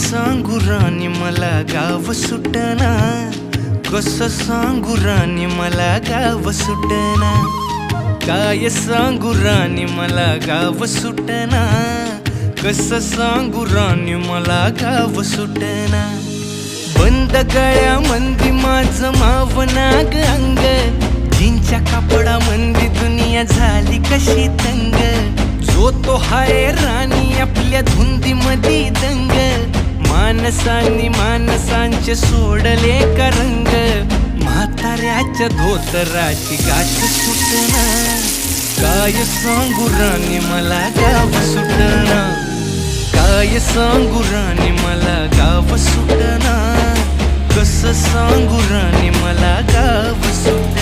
सांगू राणी मला गाव सुटना, कसं सांगू राणी मला गाव सुटना, काय सांगू राणी मला गाव सुटना, कसं सांगू राणी मला गाव सुटना। बंद गळ्यामंदी माझं मावनाग अंग, जीनच्या कापडामंदी दुनिया झाली कशी तंग, जो तो हाय राणी आपल्या धुंदीमधी दंग, माणसांनी माणसांचे सोडले का रंग, म्हाताऱ्याच्या धोतराची गाठ सुटना, काय सांगू राणी मला गाव सुटना, काय सांगू राणी मला गाव सुटना, कसं सांगू राणी मला गाव सुटना।